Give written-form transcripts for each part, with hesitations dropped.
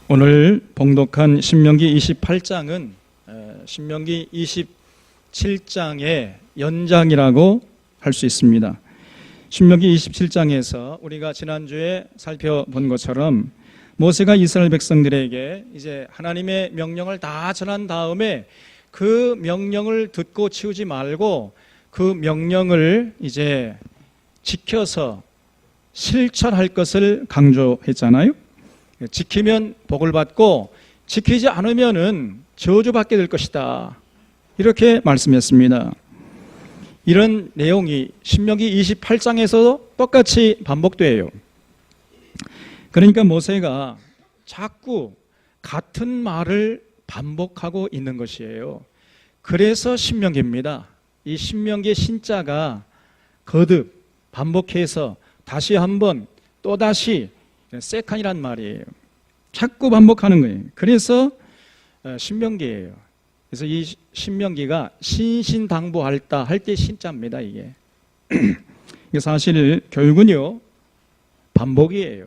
오늘 봉독한 신명기 28장은 신명기 27장의 연장이라고 할 수 있습니다. 신명기 27장에서 우리가 지난주에 살펴본 것처럼 모세가 이스라엘 백성들에게 이제 하나님의 명령을 다 전한 다음에 그 명령을 듣고 치우지 말고 그 명령을 이제 지켜서 실천할 것을 강조했잖아요. 지키면 복을 받고 지키지 않으면은 저주받게 될 것이다, 이렇게 말씀했습니다. 이런 내용이 신명기 28장에서도 똑같이 반복돼요. 그러니까 모세가 자꾸 같은 말을 반복하고 있는 것이에요. 그래서 신명기입니다. 이 신명기의 신자가 거듭 반복해서 다시 한번 또다시 세칸이란 말이에요. 자꾸 반복하는 거예요. 그래서 신명기예요. 그래서 이 신명기가 신신당부할다 할 때 신자입니다. 이게 사실 결국은요 반복이에요.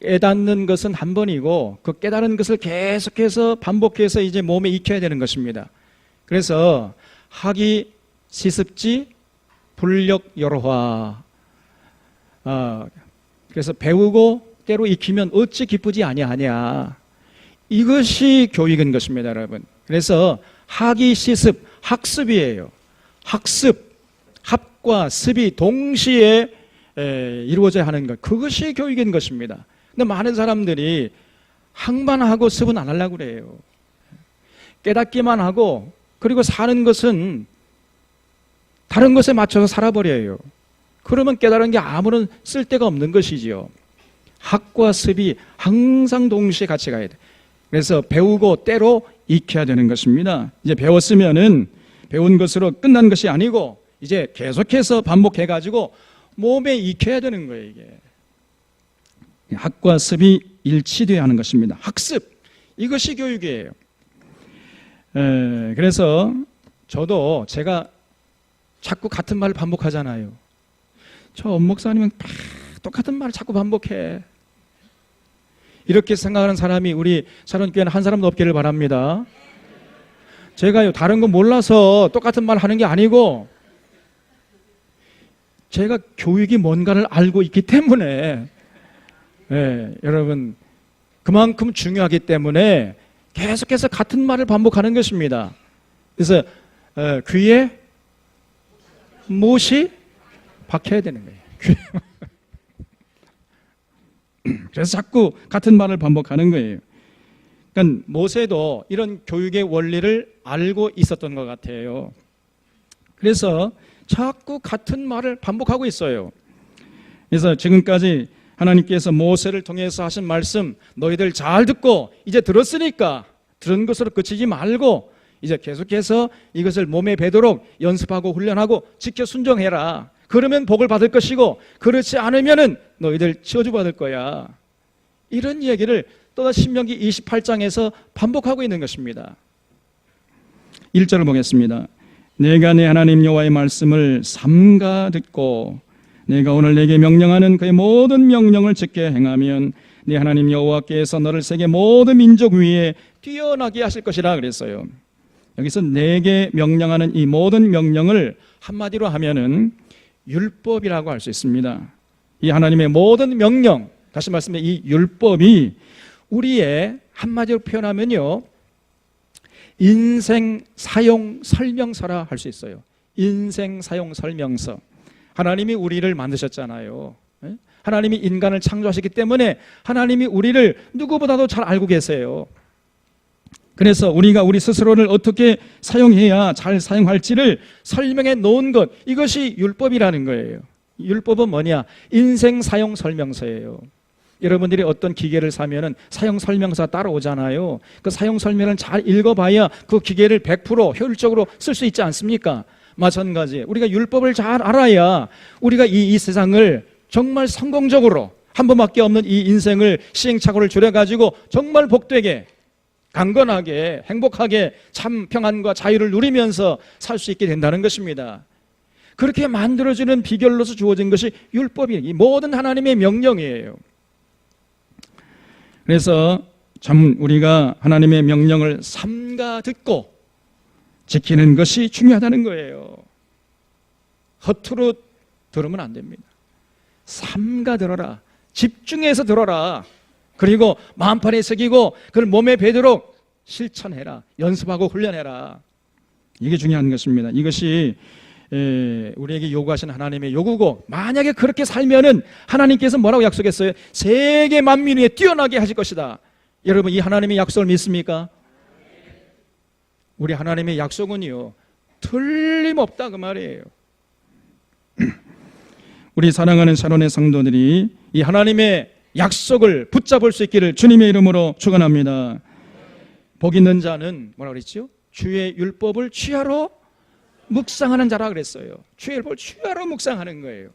깨닫는 것은 한 번이고 그 깨달은 것을 계속해서 반복해서 이제 몸에 익혀야 되는 것입니다. 그래서 학이 시습지 불력 여로화, 그래서 배우고 때로 익히면 어찌 기쁘지 아니하냐, 이것이 교육인 것입니다, 여러분. 그래서 학이 시습, 학습이에요. 학습, 합과 습이 동시에 이루어져야 하는 것, 그것이 교육인 것입니다. 근데 많은 사람들이 학만 하고 습은 안 하려고 그래요. 깨닫기만 하고 그리고 사는 것은 다른 것에 맞춰서 살아버려요. 그러면 깨달은 게 아무런 쓸데가 없는 것이지요. 학과 습이 항상 동시에 같이 가야 돼. 그래서 배우고 때로 익혀야 되는 것입니다. 이제 배웠으면은 배운 것으로 끝난 것이 아니고 이제 계속해서 반복해가지고 몸에 익혀야 되는 거예요. 이게 학과 습이 일치되어야 하는 것입니다. 학습, 이것이 교육이에요. 그래서 저도 제가 자꾸 같은 말을 반복하잖아요. 저 엄목사님은 똑같은 말을 자꾸 반복해, 이렇게 생각하는 사람이 우리 사랑교회는 한 사람도 없기를 바랍니다. 제가요 다른 거 몰라서 똑같은 말 하는 게 아니고 제가 교육이 뭔가를 알고 있기 때문에, 여러분, 그만큼 중요하기 때문에 계속해서 같은 말을 반복하는 것입니다. 그래서 귀에 못이 박혀야 되는 거예요. 그래서 자꾸 같은 말을 반복하는 거예요. 그러니까 모세도 이런 교육의 원리를 알고 있었던 것 같아요. 그래서 자꾸 같은 말을 반복하고 있어요. 그래서 지금까지 하나님께서 모세를 통해서 하신 말씀 너희들 잘 듣고 이제 들었으니까 들은 것으로 그치지 말고 이제 계속해서 이것을 몸에 배도록 연습하고 훈련하고 지켜 순종해라. 그러면 복을 받을 것이고 그렇지 않으면은 너희들 저주받을 거야. 이런 얘기를 또다시 신명기 28장에서 반복하고 있는 것입니다. 1절을 보겠습니다. 내가 내 하나님 여호와의 말씀을 삼가 듣고 내가 오늘 내게 명령하는 그의 모든 명령을 지켜 행하면 네 하나님 여호와께서 너를 세계 모든 민족 위에 뛰어나게 하실 것이라 그랬어요. 여기서 내게 명령하는 이 모든 명령을 한마디로 하면은 율법이라고 할 수 있습니다. 이 하나님의 모든 명령, 다시 말씀해 이 율법이 우리의 한마디로 표현하면요 인생 사용 설명서라 할 수 있어요. 인생 사용 설명서. 하나님이 우리를 만드셨잖아요. 하나님이 인간을 창조하셨기 때문에 하나님이 우리를 누구보다도 잘 알고 계세요. 그래서 우리가 우리 스스로를 어떻게 사용해야 잘 사용할지를 설명해 놓은 것, 이것이 율법이라는 거예요. 율법은 뭐냐? 인생 사용 설명서예요. 여러분들이 어떤 기계를 사면은 사용 설명서가 따로 오잖아요. 그 사용 설명을 잘 읽어봐야 그 기계를 100% 효율적으로 쓸 수 있지 않습니까? 마찬가지 우리가 율법을 잘 알아야 우리가 이 세상을 정말 성공적으로 한 번밖에 없는 이 인생을 시행착오를 줄여가지고 정말 복되게 강건하게 행복하게 참 평안과 자유를 누리면서 살 수 있게 된다는 것입니다. 그렇게 만들어지는 비결로서 주어진 것이 율법이 이 모든 하나님의 명령이에요. 그래서 참 우리가 하나님의 명령을 삼가 듣고 지키는 것이 중요하다는 거예요. 허투루 들으면 안 됩니다. 삼가 들어라. 집중해서 들어라. 그리고 마음판에 새기고 그걸 몸에 배도록 실천해라. 연습하고 훈련해라. 이게 중요한 것입니다. 이것이 우리에게 요구하신 하나님의 요구고, 만약에 그렇게 살면은 하나님께서 뭐라고 약속했어요? 세계 만민 위에 뛰어나게 하실 것이다. 여러분, 이 하나님의 약속을 믿습니까? 우리 하나님의 약속은요, 틀림없다 그 말이에요. 우리 사랑하는 샤론의 성도들이 이 하나님의 약속을 붙잡을 수 있기를 주님의 이름으로 축원합니다. 복 있는 자는 뭐라 그랬죠? 주의 율법을 취하러 묵상하는 자라 그랬어요. 주의 율법을 취하러 묵상하는 거예요.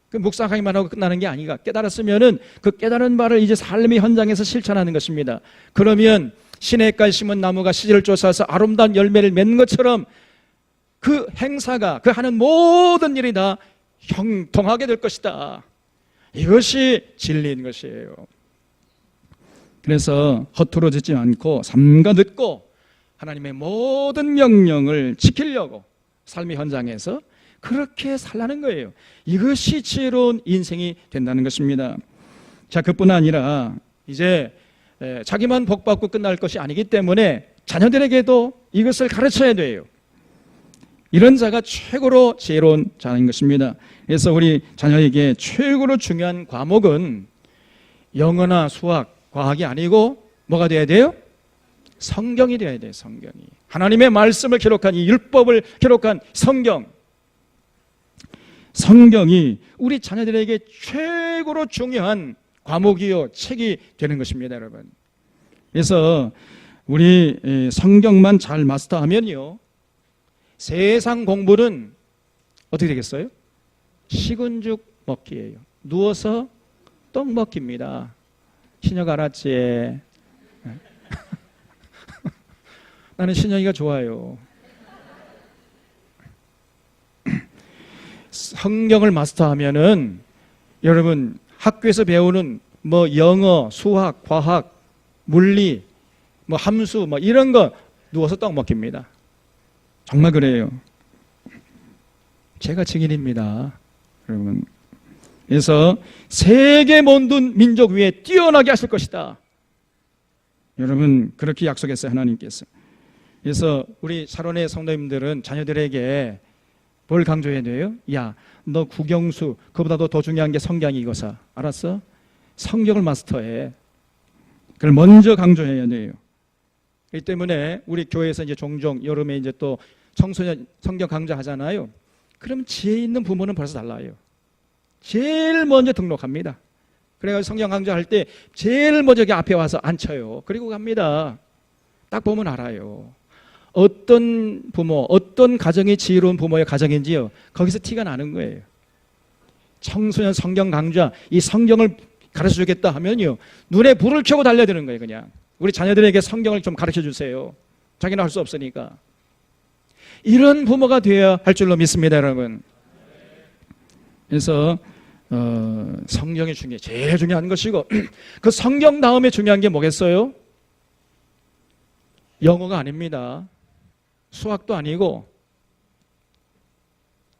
그 묵상하기만 하고 끝나는 게 아니라 깨달았으면은 그 깨달은 바를 이제 삶의 현장에서 실천하는 것입니다. 그러면 시냇가에 심은 나무가 시절을 쫓아서 아름다운 열매를 맺는 것처럼 그 행사가, 그 하는 모든 일이 다 형통하게 될 것이다. 이것이 진리인 것이에요. 그래서 허투루 짓지 않고 삼가 듣고 하나님의 모든 명령을 지키려고 삶의 현장에서 그렇게 살라는 거예요. 이것이 지혜로운 인생이 된다는 것입니다. 자, 그뿐 아니라 이제 자기만 복받고 끝날 것이 아니기 때문에 자녀들에게도 이것을 가르쳐야 돼요. 이런 자가 최고로 지혜로운 자인 것입니다. 그래서 우리 자녀에게 최고로 중요한 과목은 영어나 수학, 과학이 아니고 뭐가 돼야 돼요? 성경이 돼야 돼요. 성경이. 하나님의 말씀을 기록한 이 율법을 기록한 성경. 성경이 우리 자녀들에게 최고로 중요한 과목이요, 책이 되는 것입니다, 여러분. 그래서 우리 성경만 잘 마스터하면요, 세상 공부는 어떻게 되겠어요? 식은죽 먹기예요. 누워서 떡 먹기입니다. 신혁 알았지? 나는 신혁이가 좋아요. 성경을 마스터하면은 여러분 학교에서 배우는 뭐 영어, 수학, 과학, 물리, 뭐 함수 뭐 이런 거 누워서 떡 먹깁니다. 정말 그래요. 제가 증인입니다, 여러분. 그래서 세계 모든 민족 위에 뛰어나게 하실 것이다. 여러분 그렇게 약속했어요, 하나님께서. 그래서 우리 샤론의 성도님들은 자녀들에게 뭘 강조해야 돼요? 야, 너 국영수, 그보다도 더 중요한 게 성경이 이거사. 알았어? 성경을 마스터해. 그걸 먼저 강조해야 돼요. 그렇기 때문에 우리 교회에서 이제 종종 여름에 이제 또 청소년 성경 강좌하잖아요. 그럼 지혜 있는 부모는 벌써 달라요. 제일 먼저 등록합니다. 그래가지고 성경 강좌할 때 제일 먼저 여기 앞에 와서 앉혀요. 그리고 갑니다. 딱 보면 알아요. 어떤 부모, 어떤 가정이 지혜로운 부모의 가정인지요, 거기서 티가 나는 거예요. 청소년 성경 강좌, 이 성경을 가르쳐 주겠다 하면요, 눈에 불을 켜고 달려드는 거예요. 그냥 우리 자녀들에게 성경을 좀 가르쳐 주세요. 자기는 할 수 없으니까. 이런 부모가 되어야 할 줄로 믿습니다, 여러분. 그래서 성경이 제일 중요한 것이고, 그 성경 다음에 중요한 게 뭐겠어요? 영어가 아닙니다. 수학도 아니고,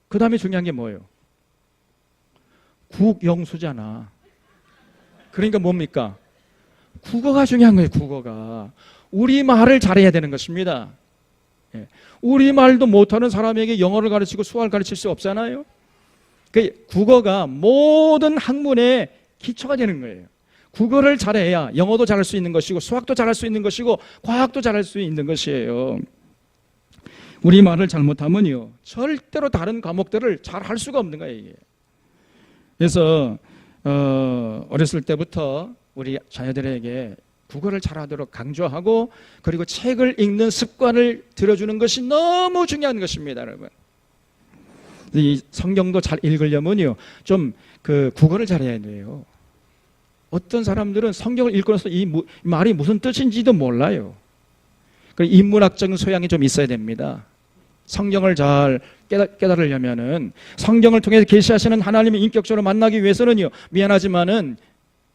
그 다음에 중요한 게 뭐예요? 국영수잖아. 그러니까 뭡니까? 국어가 중요한 거예요. 국어가. 우리말을 잘해야 되는 것입니다. 우리말도 못하는 사람에게 영어를 가르치고 수학을 가르칠 수 없잖아요. 국어가 모든 학문의 기초가 되는 거예요. 국어를 잘해야 영어도 잘할 수 있는 것이고, 수학도 잘할 수 있는 것이고, 과학도 잘할 수 있는 것이에요. 우리말을 잘못하면요, 절대로 다른 과목들을 잘 할 수가 없는 거예요, 이게. 그래서 어렸을 때부터 우리 자녀들에게 국어를 잘하도록 강조하고, 그리고 책을 읽는 습관을 들여주는 것이 너무 중요한 것입니다, 여러분. 이 성경도 잘 읽으려면요, 좀 그 국어를 잘해야 돼요. 어떤 사람들은 성경을 읽고 나서 이 말이 무슨 뜻인지도 몰라요. 인문학적인 소양이 좀 있어야 됩니다. 성경을 잘 깨달으려면은, 성경을 통해서 계시하시는 하나님을 인격적으로 만나기 위해서는요, 미안하지만은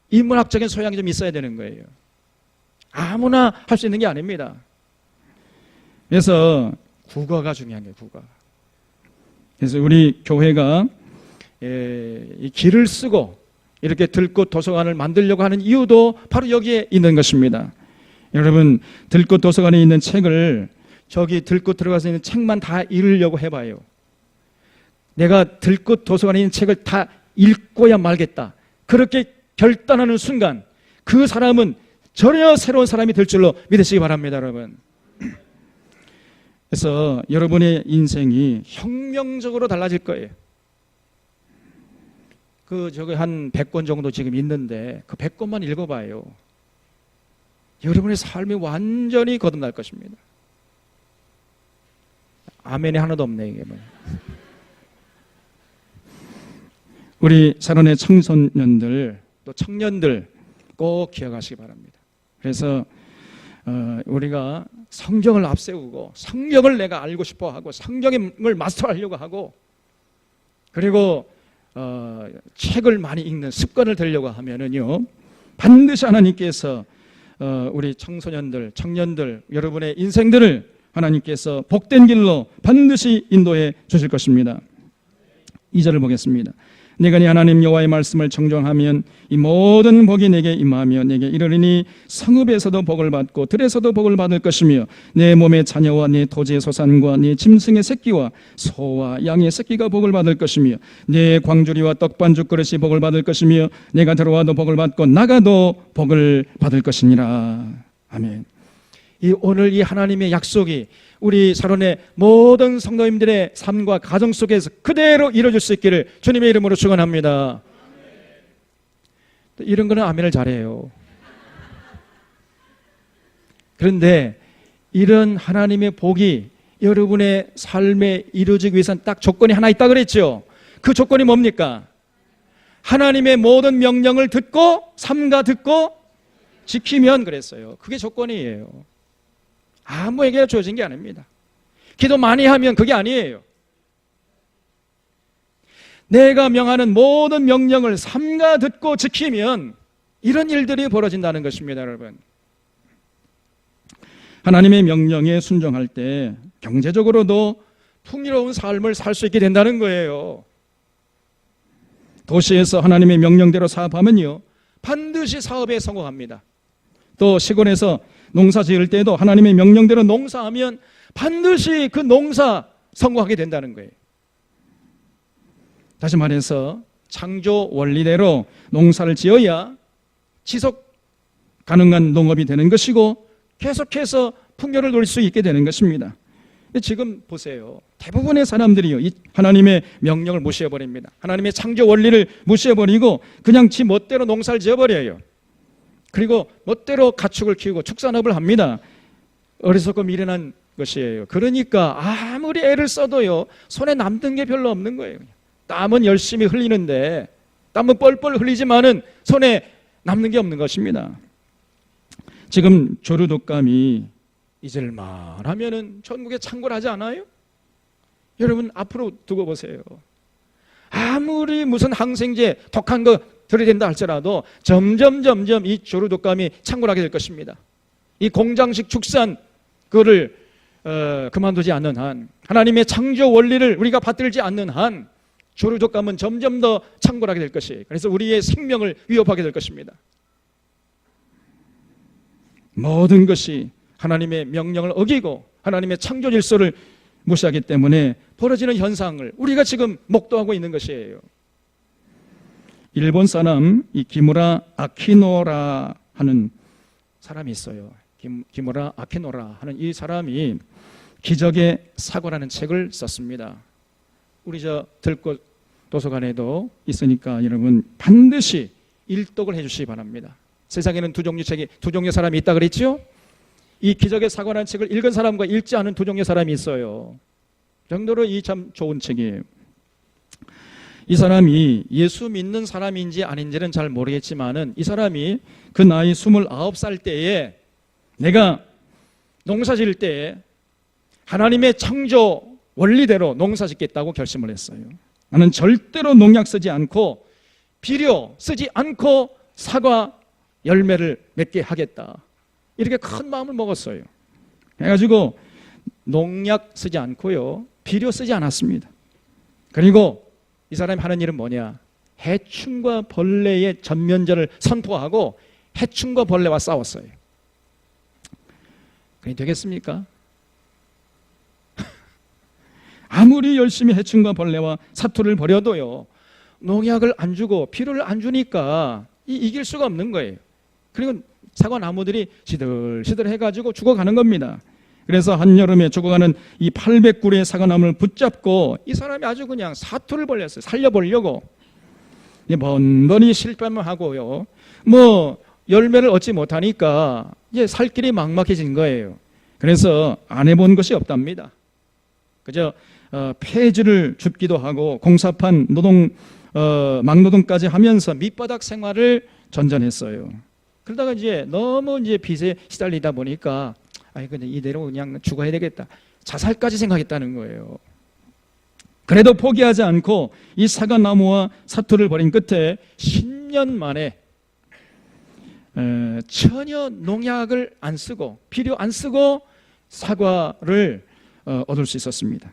인문학적인 소양이 좀 있어야 되는 거예요. 아무나 할 수 있는 게 아닙니다. 그래서 국어가 중요한 거예요. 국어. 그래서 우리 교회가 이 길을 쓰고 이렇게 들꽃 도서관을 만들려고 하는 이유도 바로 여기에 있는 것입니다. 여러분, 들꽃 도서관에 있는 책을 저기 들꽃 들어가서 있는 책만 다 읽으려고 해봐요. 내가 들꽃 도서관에 있는 책을 다 읽고야 말겠다, 그렇게 결단하는 순간 그 사람은 전혀 새로운 사람이 될 줄로 믿으시기 바랍니다, 여러분. 그래서 여러분의 인생이 혁명적으로 달라질 거예요. 저기 한 100권 정도 지금 있는데 그 100권만 읽어봐요. 여러분의 삶이 완전히 거듭날 것입니다. 아멘이 하나도 없네, 이게 뭐. 우리 사론의 청소년들 또 청년들 꼭 기억하시기 바랍니다. 그래서 우리가 성경을 앞세우고 성경을 내가 알고 싶어하고 성경을 마스터하려고 하고, 그리고 책을 많이 읽는 습관을 들려고 하면은요, 반드시 하나님께서 우리 청소년들, 청년들, 여러분의 인생들을 하나님께서 복된 길로 반드시 인도해 주실 것입니다. 2절을 보겠습니다. 내가 네 하나님 여호와의 말씀을 청종하면 이 모든 복이 내게 임하며 내게 이르리니 성읍에서도 복을 받고 들에서도 복을 받을 것이며 내 몸의 자녀와 내 토지의 소산과 내 짐승의 새끼와 소와 양의 새끼가 복을 받을 것이며 내 광주리와 떡반죽 그릇이 복을 받을 것이며 내가 들어와도 복을 받고 나가도 복을 받을 것이니라. 아멘. 오늘 이 하나님의 약속이 우리 사론의 모든 성도님들의 삶과 가정 속에서 그대로 이루어질 수 있기를 주님의 이름으로 축원합니다. 이런 거는 아멘을 잘해요. 그런데 이런 하나님의 복이 여러분의 삶에 이루어지기 위해서는 딱 조건이 하나 있다 그랬죠. 그 조건이 뭡니까? 하나님의 모든 명령을 듣고 삼가 듣고 지키면 그랬어요. 그게 조건이에요. 아무에게 주어진 게 아닙니다. 기도 많이 하면 그게 아니에요. 내가 명하는 모든 명령을 삼가 듣고 지키면 이런 일들이 벌어진다는 것입니다, 여러분. 하나님의 명령에 순종할 때 경제적으로도 풍요로운 삶을 살 수 있게 된다는 거예요. 도시에서 하나님의 명령대로 사업하면요, 반드시 사업에 성공합니다. 또 시골에서 농사 지을 때도 하나님의 명령대로 농사하면 반드시 그 농사 성공하게 된다는 거예요. 다시 말해서 창조 원리대로 농사를 지어야 지속 가능한 농업이 되는 것이고 계속해서 풍요를 누릴 수 있게 되는 것입니다. 지금 보세요. 대부분의 사람들이요, 이 하나님의 명령을 무시해버립니다. 하나님의 창조 원리를 무시해버리고 그냥 지 멋대로 농사를 지어버려요. 그리고 멋대로 가축을 키우고 축산업을 합니다. 어리석고 미련한 것이에요. 그러니까 아무리 애를 써도요, 손에 남는 게 별로 없는 거예요. 땀은 열심히 흘리는데, 땀은 뻘뻘 흘리지만은 손에 남는 게 없는 것입니다. 지금 조류독감이 잊을만 하면은 전국에 창궐하지 않아요? 여러분 앞으로 두고 보세요. 아무리 무슨 항생제 독한 거 들이댄다 할지라도 점점 이 조류독감이 창궐하게 될 것입니다. 이 공장식 축산 그거를 그만두지 않는 한, 하나님의 창조 원리를 우리가 받들지 않는 한 조류독감은 점점 더 창궐하게 될 것이에요. 그래서 우리의 생명을 위협하게 될 것입니다. 모든 것이 하나님의 명령을 어기고 하나님의 창조 질서를 무시하기 때문에 벌어지는 현상을 우리가 지금 목도하고 있는 것이에요. 일본 사람 이 기무라 아키노라 하는 사람이 있어요. 기무라 아키노라 하는 이 사람이 기적의 사고라는 책을 썼습니다. 우리 들꽃 도서관에도 있으니까 여러분 반드시 일독을 해주시기 바랍니다. 세상에는 두 종류의 사람이 있다 그랬죠? 이 기적의 사고라는 책을 읽은 사람과 읽지 않은 두 종류의 사람이 있어요. 정도로 이 참 좋은 책이에요. 이 사람이 예수 믿는 사람인지 아닌지는 잘 모르겠지만은 이 사람이 그 나이 29살 때에 내가 농사 지을 때에 하나님의 창조 원리대로 농사 짓겠다고 결심을 했어요. 나는 절대로 농약 쓰지 않고 비료 쓰지 않고 사과 열매를 맺게 하겠다. 이렇게 큰 마음을 먹었어요. 해가지고 농약 쓰지 않고요, 비료 쓰지 않았습니다. 그리고 이 사람이 하는 일은 뭐냐? 해충과 벌레의 전면제를 선포하고 해충과 벌레와 싸웠어요. 그게 되겠습니까? 아무리 열심히 해충과 벌레와 사투를 벌여도요, 농약을 안 주고 비료를 안 주니까 이길 수가 없는 거예요. 그리고 사과 나무들이 시들시들 해가지고 죽어가는 겁니다. 그래서 한여름에 죽어가는 이 800그루의 사과나무를 붙잡고 이 사람이 아주 그냥 사투를 벌였어요. 살려보려고. 번번이 실패만 하고요, 뭐 열매를 얻지 못하니까 이제 살 길이 막막해진 거예요. 그래서 안 해본 것이 없답니다. 그저 폐지를 줍기도 하고 공사판 노동, 막노동까지 하면서 밑바닥 생활을 전전했어요. 그러다가 이제 너무 이제 빚에 시달리다 보니까 근데 이대로 그냥 죽어야 되겠다, 자살까지 생각했다는 거예요. 그래도 포기하지 않고 이 사과나무와 사투를 벌인 끝에 10년 만에 전혀 농약을 안 쓰고 비료 안 쓰고 사과를 얻을 수 있었습니다.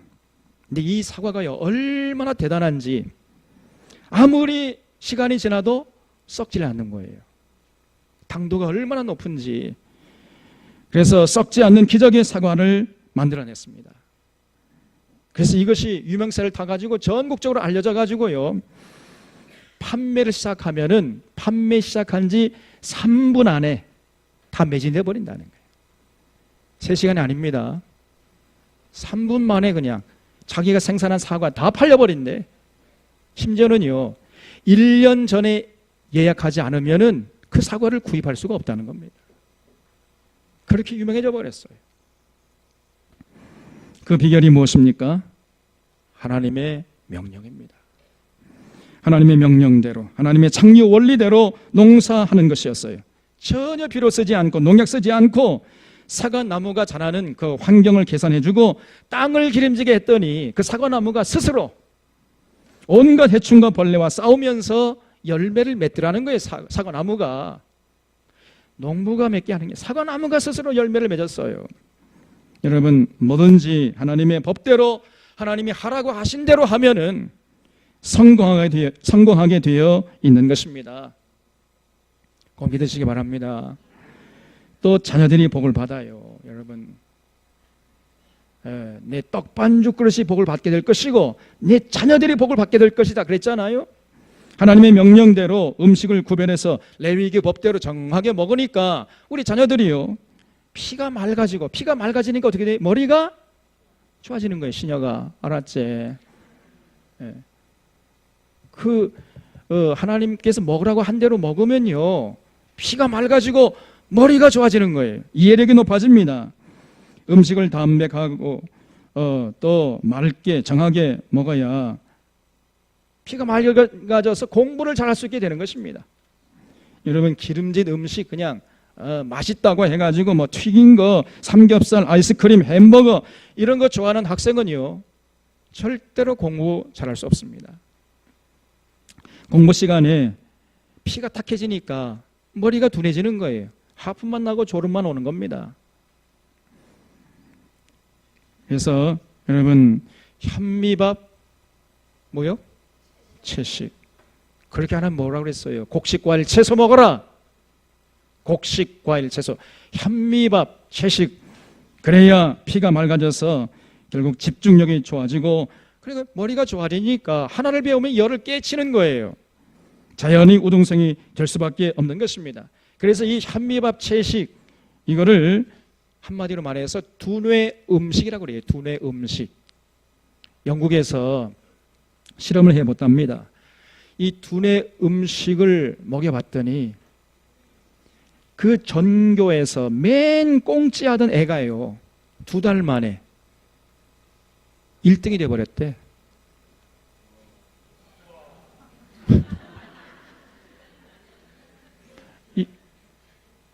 근데 이 사과가요, 얼마나 대단한지 아무리 시간이 지나도 썩지 않는 거예요. 당도가 얼마나 높은지. 그래서 썩지 않는 기적의 사과를 만들어냈습니다. 그래서 이것이 유명세를 타가지고 전국적으로 알려져 가지고요, 판매를 시작하면은 판매 시작한 지 3분 안에 다 매진돼 버린다는 거예요. 3시간이 아닙니다. 3분 만에 그냥 자기가 생산한 사과 다 팔려버린대. 심지어는요, 1년 전에 예약하지 않으면은 그 사과를 구입할 수가 없다는 겁니다. 그렇게 유명해져 버렸어요. 그 비결이 무엇입니까? 하나님의 명령입니다. 하나님의 명령대로, 하나님의 창조 원리대로 농사하는 것이었어요. 전혀 비료 쓰지 않고 농약 쓰지 않고 사과나무가 자라는 그 환경을 개선해주고 땅을 기름지게 했더니 그 사과나무가 스스로 온갖 해충과 벌레와 싸우면서 열매를 맺더라는 거예요. 사과나무가. 농부가 맺게 하는 게 사과나무가 스스로 열매를 맺었어요. 여러분, 뭐든지 하나님의 법대로 하나님이 하라고 하신 대로 하면은 성공하게 되어 있는 것입니다. 꼭 믿으시기 바랍니다. 또 자녀들이 복을 받아요. 여러분, 내 떡반죽 그릇이 복을 받게 될 것이고 내 자녀들이 복을 받게 될 것이다 그랬잖아요. 하나님의 명령대로 음식을 구별해서 레위기 법대로 정하게 먹으니까 우리 자녀들이요, 피가 맑아지니까 어떻게 돼? 머리가 좋아지는 거예요. 시녀가. 알았지? 하나님께서 먹으라고 한 대로 먹으면요, 피가 맑아지고 머리가 좋아지는 거예요. 이해력이 높아집니다. 음식을 담백하고 또 맑게 정하게 먹어야 피가 맑아져서 공부를 잘할 수 있게 되는 것입니다. 여러분, 기름진 음식 그냥 맛있다고 해가지고 뭐 튀긴 거, 삼겹살, 아이스크림, 햄버거 이런 거 좋아하는 학생은요, 절대로 공부 잘할 수 없습니다. 공부 시간에 피가 탁해지니까 머리가 둔해지는 거예요. 하품만 나고 졸음만 오는 겁니다. 그래서 여러분, 현미밥 뭐요? 채식. 그렇게 하면 뭐라고 그랬어요? 곡식, 과일, 채소 먹어라. 곡식, 과일, 채소. 현미밥, 채식. 그래야 피가 맑아져서 결국 집중력이 좋아지고, 그리고 머리가 좋아지니까 하나를 배우면 열을 깨치는 거예요. 자연히 우등생이 될 수밖에 없는 것입니다. 그래서 이 현미밥, 채식, 이거를 한마디로 말해서 두뇌 음식이라고 그래요. 두뇌 음식. 영국에서 실험을 해봤답니다. 이 두뇌 음식을 먹여봤더니 그 전교에서 맨 꽁찌하던 애가요, 2달 만에 1등이 돼버렸대.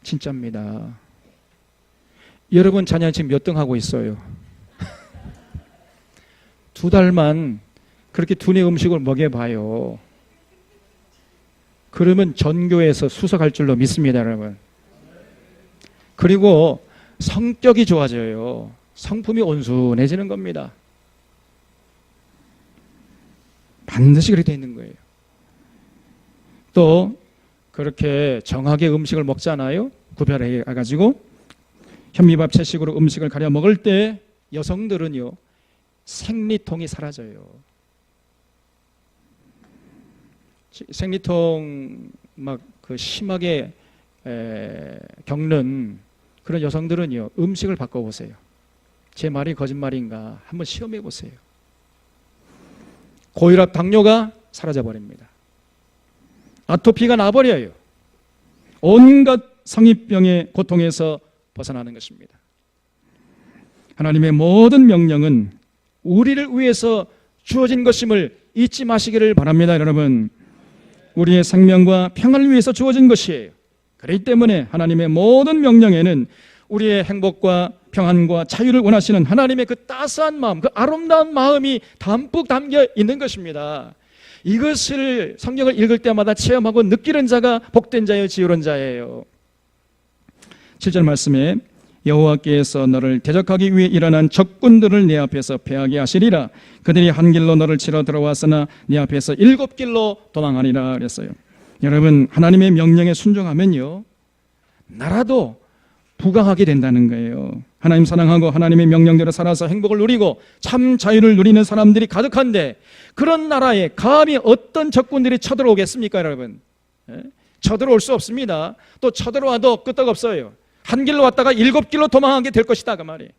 진짜입니다. 여러분 자녀는 지금 몇 등 하고 있어요? 2달만 그렇게 두뇌 음식을 먹여봐요. 그러면 전교에서 수석할 줄로 믿습니다, 여러분. 그리고 성격이 좋아져요. 성품이 온순해지는 겁니다. 반드시 그렇게 되어 있는 거예요. 또 그렇게 정하게 음식을 먹잖아요. 구별해 가지고 현미밥 채식으로 음식을 가려 먹을 때 여성들은요, 생리통이 사라져요. 생리통 막 그 심하게 겪는 그런 여성들은요, 음식을 바꿔보세요. 제 말이 거짓말인가 한번 시험해 보세요. 고혈압, 당뇨가 사라져 버립니다. 아토피가 나버려요. 온갖 성인병의 고통에서 벗어나는 것입니다. 하나님의 모든 명령은 우리를 위해서 주어진 것임을 잊지 마시기를 바랍니다. 여러분, 우리의 생명과 평안을 위해서 주어진 것이에요. 그렇기 때문에 하나님의 모든 명령에는 우리의 행복과 평안과 자유를 원하시는 하나님의 그 따스한 마음, 그 아름다운 마음이 담뿍 담겨 있는 것입니다. 이것을 성경을 읽을 때마다 체험하고 느끼는 자가 복된 자예요, 지혜로운 자예요. 7절 말씀에 여호와께서 너를 대적하기 위해 일어난 적군들을 내 앞에서 패하게 하시리라. 그들이 한 길로 너를 치러 들어왔으나 네 앞에서 7길로 도망하리라 그랬어요. 여러분, 하나님의 명령에 순종하면요, 나라도 부강하게 된다는 거예요. 하나님 사랑하고 하나님의 명령대로 살아서 행복을 누리고 참 자유를 누리는 사람들이 가득한데, 그런 나라에 감히 어떤 적군들이 쳐들어오겠습니까, 여러분? 쳐들어올 수 없습니다. 또 쳐들어와도 끄떡없어요. 한 길로 왔다가 7길로 도망하게 될 것이다, 그 말이에요.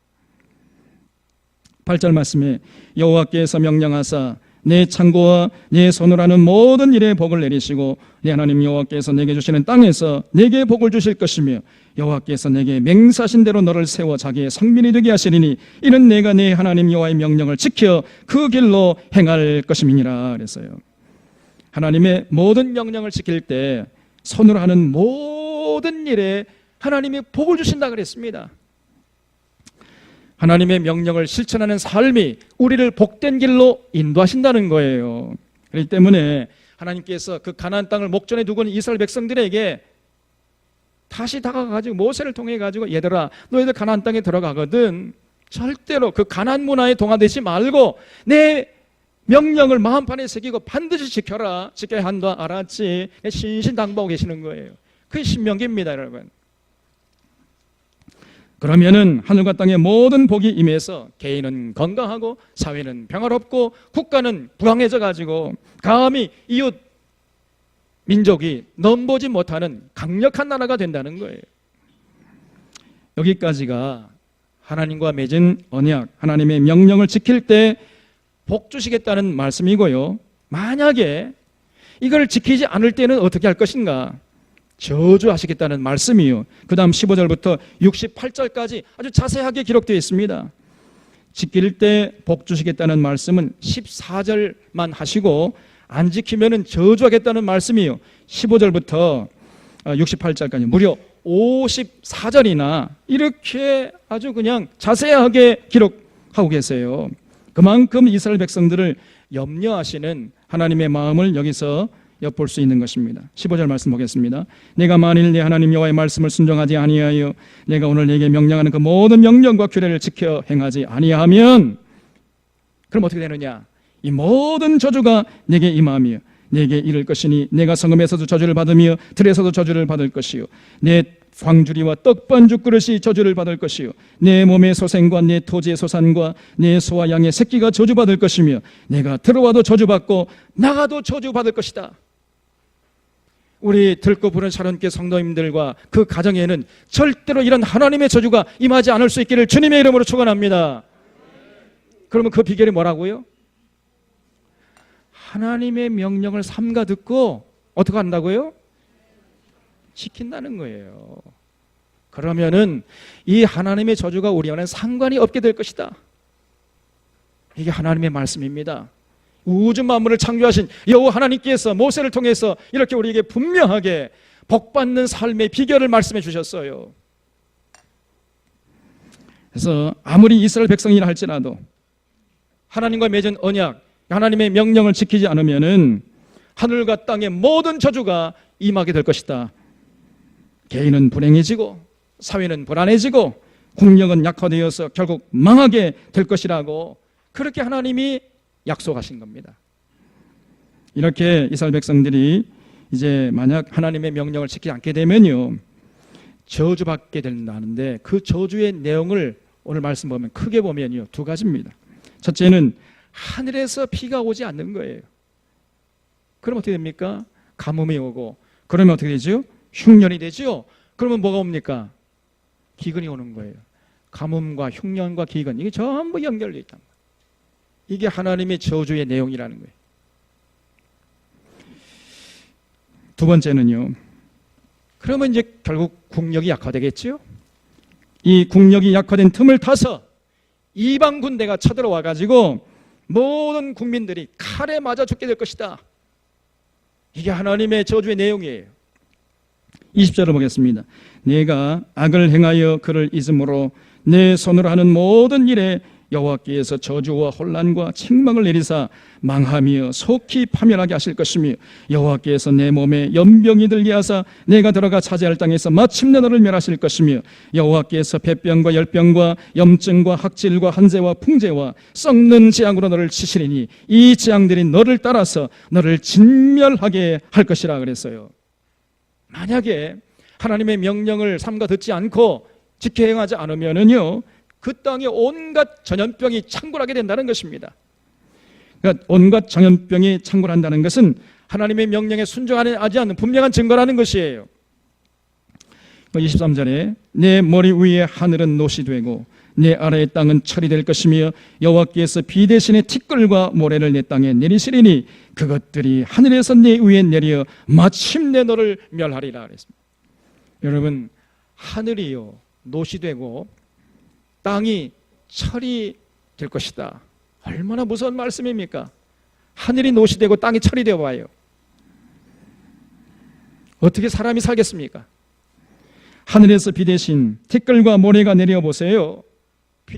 8절 말씀에 여호와께서 명령하사 내 창고와 내 손으로 하는 모든 일에 복을 내리시고 내 하나님 여호와께서 내게 주시는 땅에서 내게 복을 주실 것이며 여호와께서 내게 맹세하신 대로 너를 세워 자기의 성민이 되게 하시리니 이는 내가 내 하나님 여호와의 명령을 지켜 그 길로 행할 것임이니라 그랬어요. 하나님의 모든 명령을 지킬 때 손으로 하는 모든 일에 하나님이 복을 주신다 그랬습니다. 하나님의 명령을 실천하는 삶이 우리를 복된 길로 인도하신다는 거예요. 그렇기 때문에 하나님께서 그 가나안 땅을 목전에 두고 있는 이스라엘 백성들에게 다시 다가가지고 모세를 통해 가지고 얘들아, 너희들 가나안 땅에 들어가거든 절대로 그 가나안 문화에 동화되지 말고 내 명령을 마음판에 새기고 반드시 지켜라. 지켜야 한다, 알았지? 신신당부하고 계시는 거예요. 그게 신명기입니다, 여러분. 그러면은 하늘과 땅의 모든 복이 임해서 개인은 건강하고 사회는 평화롭고 국가는 부강해져 가지고 감히 이웃 민족이 넘보지 못하는 강력한 나라가 된다는 거예요. 여기까지가 하나님과 맺은 언약, 하나님의 명령을 지킬 때 복 주시겠다는 말씀이고요. 만약에 이걸 지키지 않을 때는 어떻게 할 것인가? 저주하시겠다는 말씀이요. 그 다음 15절부터 68절까지 아주 자세하게 기록되어 있습니다. 지킬 때 복 주시겠다는 말씀은 14절만 하시고 안 지키면 저주하겠다는 말씀이요. 15절부터 68절까지 무려 54절이나 이렇게 아주 그냥 자세하게 기록하고 계세요. 그만큼 이스라엘 백성들을 염려하시는 하나님의 마음을 여기서 엿볼 수 있는 것입니다. 15절 말씀 보겠습니다. 내가 만일 내 하나님 여호와의 말씀을 순종하지 아니하여 내가 오늘 내게 명령하는 그 모든 명령과 규례를 지켜 행하지 아니하면 그럼 어떻게 되느냐? 이 모든 저주가 내게 임하며 내게 이를 것이니 내가 성읍에서도 저주를 받으며 들에서도 저주를 받을 것이요 내 광주리와 떡반죽 그릇이 저주를 받을 것이요 내 몸의 소생과 내 토지의 소산과 내 소와 양의 새끼가 저주받을 것이며 내가 들어와도 저주받고 나가도 저주받을 것이다. 우리 들고 부른 샤론교회 성도님들과 그 가정에는 절대로 이런 하나님의 저주가 임하지 않을 수 있기를 주님의 이름으로 축원합니다. 그러면 그 비결이 뭐라고요? 하나님의 명령을 삼가 듣고 어떻게 한다고요? 지킨다는 거예요. 그러면은 이 하나님의 저주가 우리와는 상관이 없게 될 것이다. 이게 하나님의 말씀입니다. 우주 만물을 창조하신 여호와 하나님께서 모세를 통해서 이렇게 우리에게 분명하게 복받는 삶의 비결을 말씀해 주셨어요. 그래서 아무리 이스라엘 백성이라 할지라도 하나님과 맺은 언약, 하나님의 명령을 지키지 않으면은 하늘과 땅의 모든 저주가 임하게 될 것이다. 개인은 불행해지고 사회는 불안해지고 국력은 약화되어서 결국 망하게 될 것이라고 그렇게 하나님이 약속하신 겁니다. 이렇게 이스라엘 백성들이 이제 만약 하나님의 명령을 지키지 않게 되면요, 저주받게 된다는데 그 저주의 내용을 오늘 말씀 보면 크게 보면요, 두 가지입니다. 첫째는 하늘에서 비가 오지 않는 거예요. 그럼 어떻게 됩니까? 가뭄이 오고, 그러면 어떻게 되죠? 흉년이 되죠. 그러면 뭐가 옵니까? 기근이 오는 거예요. 가뭄과 흉년과 기근, 이게 전부 연결되어 있단 말이에요. 이게 하나님의 저주의 내용이라는 거예요. 두 번째는요, 그러면 이제 결국 국력이 약화되겠죠. 이 국력이 약화된 틈을 타서 이방 군대가 쳐들어와 가지고 모든 국민들이 칼에 맞아 죽게 될 것이다. 이게 하나님의 저주의 내용이에요. 20절을 보겠습니다. 내가 악을 행하여 그를 잊음으로 내 손으로 하는 모든 일에 여호와께서 저주와 혼란과 책망을 내리사 망하며 속히 파멸하게 하실 것이며 여호와께서 내 몸에 연병이 들게 하사 내가 들어가 차지할 땅에서 마침내 너를 멸하실 것이며 여호와께서 폐병과 열병과 염증과 학질과 한재와 풍재와 썩는 재앙으로 너를 치시리니 이 재앙들이 너를 따라서 너를 진멸하게 할 것이라 그랬어요. 만약에 하나님의 명령을 삼가 듣지 않고 지켜 행하지 않으면은요, 그 땅에 온갖 전염병이 창궐하게 된다는 것입니다. 그러니까 온갖 전염병이 창궐한다는 것은 하나님의 명령에 순종하지 않는 분명한 증거라는 것이에요. 23절에 내 머리 위에 하늘은 노시 되고 내 아래의 땅은 철이 될 것이며 여호와께서 비 대신에 티끌과 모래를 내 땅에 내리시리니 그것들이 하늘에서 내 위에 내려 마침내 너를 멸하리라 그랬습니다. 여러분, 하늘이요 노시 되고 땅이 철이 될 것이다. 얼마나 무서운 말씀입니까? 하늘이 노시 되고 땅이 철이 되어 봐요. 어떻게 사람이 살겠습니까? 하늘에서 비 대신 티끌과 모래가 내려 보세요.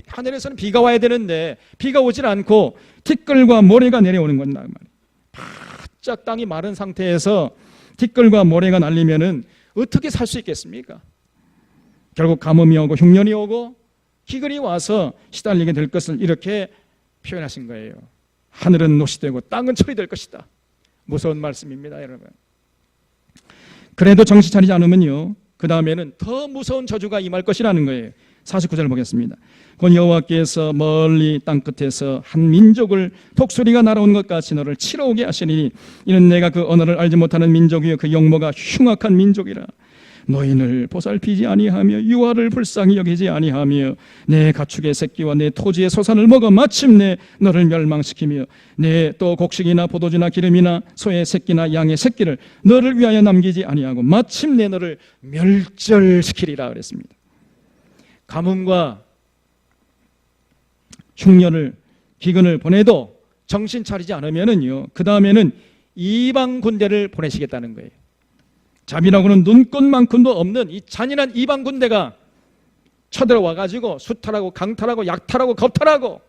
하늘에서는 비가 와야 되는데 비가 오질 않고 티끌과 모래가 내려오는 건 말이에요. 바짝 땅이 마른 상태에서 티끌과 모래가 날리면은 어떻게 살 수 있겠습니까? 결국 가뭄이 오고 흉년이 오고 기근이 와서 시달리게 될 것을 이렇게 표현하신 거예요. 하늘은 노시되고 땅은 철이 될 것이다. 무서운 말씀입니다, 여러분. 그래도 정신 차리지 않으면요, 그 다음에는 더 무서운 저주가 임할 것이라는 거예요. 49절 보겠습니다. 곧 여호와께서 멀리 땅끝에서 한 민족을 독수리가 날아온 것 같이 너를 치러 오게 하시리니 이는 내가 그 언어를 알지 못하는 민족이요 그 용모가 흉악한 민족이라. 노인을 보살피지 아니하며 유아를 불쌍히 여기지 아니하며 내 가축의 새끼와 내 토지의 소산을 먹어 마침내 너를 멸망시키며 내 또 곡식이나 포도주나 기름이나 소의 새끼나 양의 새끼를 너를 위하여 남기지 아니하고 마침내 너를 멸절시키리라 그랬습니다. 가뭄과 흉년을 기근을 보내도 정신 차리지 않으면은요, 그 다음에는 이방 군대를 보내시겠다는 거예요. 잠이라고는 눈꽃만큼도 없는 이 잔인한 이방 군대가 쳐들어와 가지고 수탈하고 강탈하고 약탈하고 겁탈하고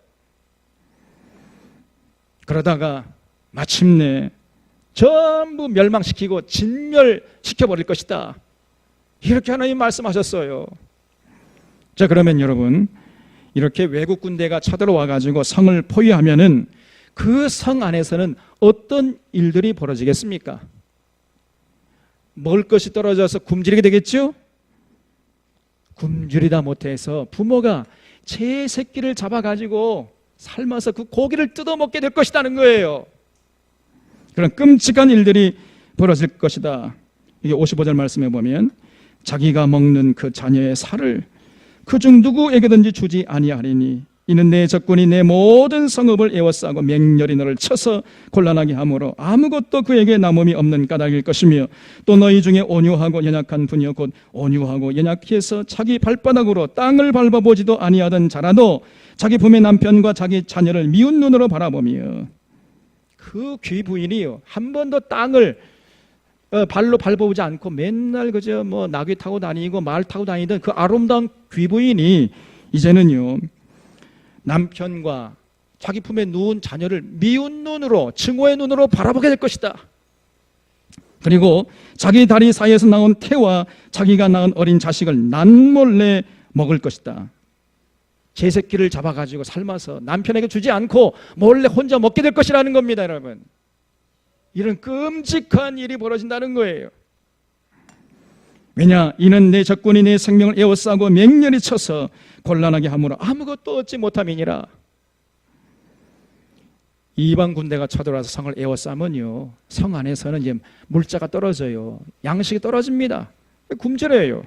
그러다가 마침내 전부 멸망시키고 진멸시켜버릴 것이다. 이렇게 하나님 말씀하셨어요. 자, 그러면 여러분, 이렇게 외국 군대가 쳐들어와 가지고 성을 포위하면은 그 성 안에서는 어떤 일들이 벌어지겠습니까? 먹을 것이 떨어져서 굶주리게 되겠죠? 굶주리다 못해서 부모가 제 새끼를 잡아가지고 삶아서 그 고기를 뜯어먹게 될 것이라는 거예요. 그런 끔찍한 일들이 벌어질 것이다. 이게 55절 말씀에 보면 자기가 먹는 그 자녀의 살을 그중 누구에게든지 주지 아니하리니 이는 내 적군이 내 모든 성읍을 에워싸고 맹렬히 너를 쳐서 곤란하게 하므로 아무것도 그에게 남음이 없는 까닭일 것이며 또 너희 중에 온유하고 연약한 분이여 곧 온유하고 연약해서 자기 발바닥으로 땅을 밟아보지도 아니하던 자라도 자기 부모의 남편과 자기 자녀를 미운 눈으로 바라보며 그 귀부인이요 한 번도 땅을 발로 밟아보지 않고 맨날 그저 뭐 나귀 타고 다니고 말 타고 다니던 그 아름다운 귀부인이 이제는요 남편과 자기 품에 누운 자녀를 미운 눈으로 증오의 눈으로 바라보게 될 것이다. 그리고 자기 다리 사이에서 나온 태와 자기가 낳은 어린 자식을 남몰래 먹을 것이다. 제 새끼를 잡아가지고 삶아서 남편에게 주지 않고 몰래 혼자 먹게 될 것이라는 겁니다, 여러분. 이런 끔찍한 일이 벌어진다는 거예요. 왜냐? 이는 내 적군이 내 생명을 에워싸고 맹렬히 쳐서 곤란하게 하므로 아무것도 얻지 못함이니라. 이방 군대가 쳐들어와서 성을 에워싸면요, 성 안에서는 이제 물자가 떨어져요. 양식이 떨어집니다. 굶주려요.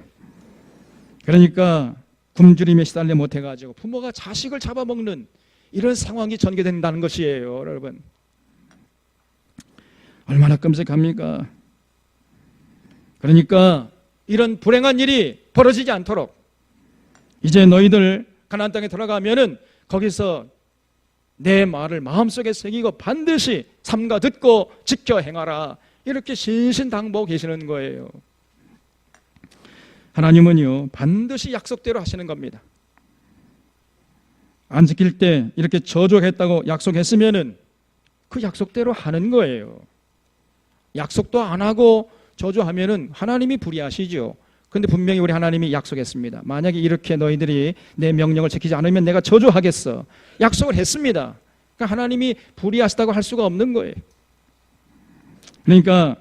그러니까 굶주림에 시달려 못해가지고 부모가 자식을 잡아먹는 이런 상황이 전개된다는 것이에요, 여러분. 얼마나 끔찍합니까? 그러니까 이런 불행한 일이 벌어지지 않도록 이제 너희들 가나안 땅에 들어가면은 거기서 내 말을 마음속에 새기고 반드시 삼가 듣고 지켜 행하라, 이렇게 신신당부하고 계시는 거예요. 하나님은요, 반드시 약속대로 하시는 겁니다. 안 지킬 때 이렇게 저주했다고 약속했으면은 그 약속대로 하는 거예요. 약속도 안 하고 저주하면은 하나님이 불의하시죠. 근데 분명히 우리 하나님이 약속했습니다. 만약에 이렇게 너희들이 내 명령을 지키지 않으면 내가 저주하겠어. 약속을 했습니다. 그러니까 하나님이 불의하시다고 할 수가 없는 거예요. 그러니까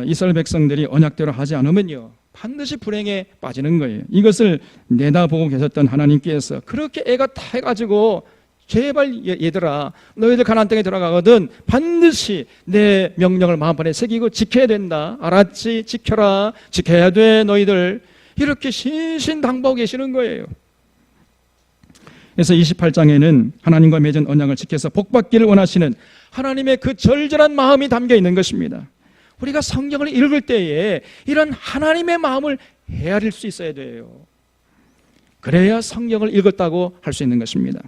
이스라엘 백성들이 언약대로 하지 않으면요, 반드시 불행에 빠지는 거예요. 이것을 내다보고 계셨던 하나님께서 그렇게 애가 타해가지고 제발 얘들아, 너희들 가나안 땅에 들어가거든 반드시 내 명령을 마음판에 새기고 지켜야 된다. 알았지? 지켜라. 지켜야 돼 너희들. 이렇게 신신당부하고 계시는 거예요. 그래서 28장에는 하나님과 맺은 언약을 지켜서 복받기를 원하시는 하나님의 그 절절한 마음이 담겨 있는 것입니다. 우리가 성경을 읽을 때에 이런 하나님의 마음을 헤아릴 수 있어야 돼요. 그래야 성경을 읽었다고 할 수 있는 것입니다.